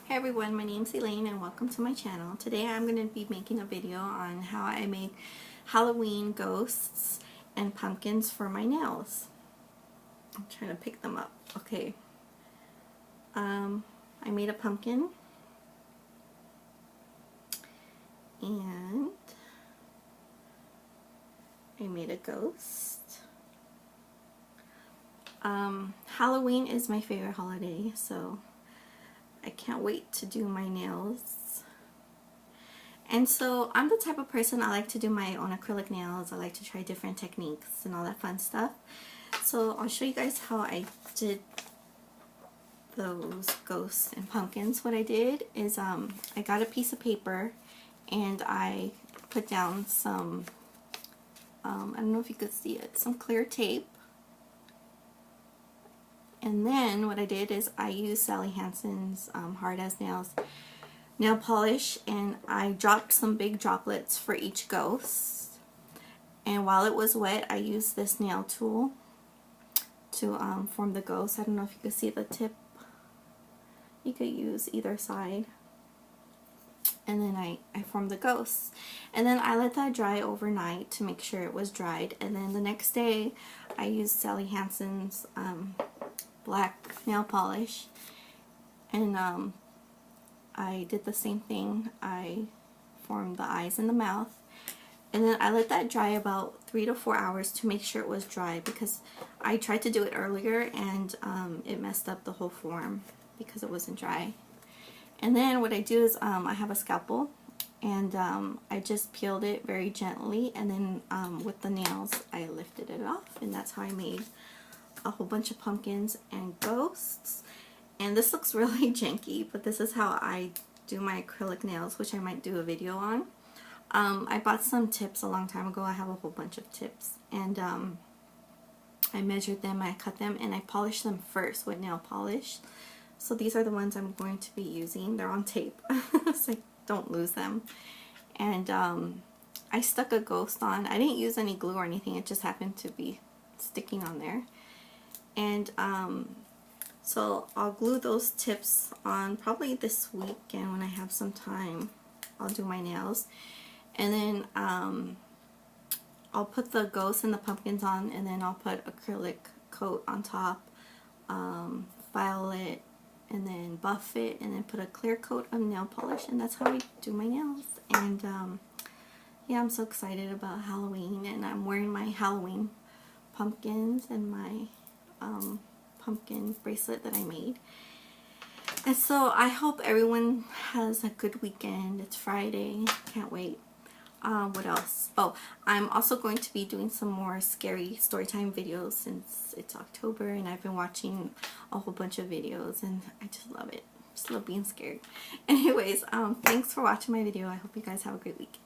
Hey everyone, my name's Elaine and welcome to my channel. Today I'm going to be making a video on how I make Halloween ghosts and pumpkins for my nails. I'm trying to pick them up. Okay. I made a pumpkin and I made a ghost. Halloween is my favorite holiday, so I can't wait to do my nails. And so I'm the type of person, I like to do my own acrylic nails. I like to try different techniques and all that fun stuff. So I'll show you guys how I did those ghosts and pumpkins. What I did is I got a piece of paper and I put down some, I don't know if you could see it, some clear tape. And then what I did is I used Sally Hansen's Hard as Nails nail polish, and I dropped some big droplets for each ghost. And while it was wet, I used this nail tool to form the ghost. I don't know if you could see the tip. You could use either side. And then I formed the ghosts. And then I let that dry overnight to make sure it was dried. And then the next day, I used Sally Hansen's black nail polish, and I did the same thing. I formed the eyes and the mouth, and then I let that dry about 3 to 4 hours to make sure it was dry, because I tried to do it earlier and it messed up the whole form because it wasn't dry. And then what I do is I have a scalpel, and I just peeled it very gently, and then with the nails I lifted it off, and that's how I made a whole bunch of pumpkins and ghosts. And this looks really janky, but this is how I do my acrylic nails, which I might do a video on. I bought some tips a long time ago. I have a whole bunch of tips, and I measured them, I cut them, and I polished them first with nail polish. So these are the ones I'm going to be using. They're on tape so I don't lose them. And I stuck a ghost on. I didn't use any glue or anything, it just happened to be sticking on there. And so I'll glue those tips on probably this weekend when I have some time. I'll do my nails, and then I'll put the ghosts and the pumpkins on, and then I'll put acrylic coat on top, file it, and then buff it, and then put a clear coat of nail polish, and that's how I do my nails. And yeah, I'm so excited about Halloween, and I'm wearing my Halloween pumpkins and my pumpkin bracelet that I made. And so I hope everyone has a good weekend. It's Friday. Can't wait. What else? Oh, I'm also going to be doing some more scary storytime videos since it's October, and I've been watching a whole bunch of videos and I just love it. Just love being scared. Anyways, thanks for watching my video. I hope you guys have a great week.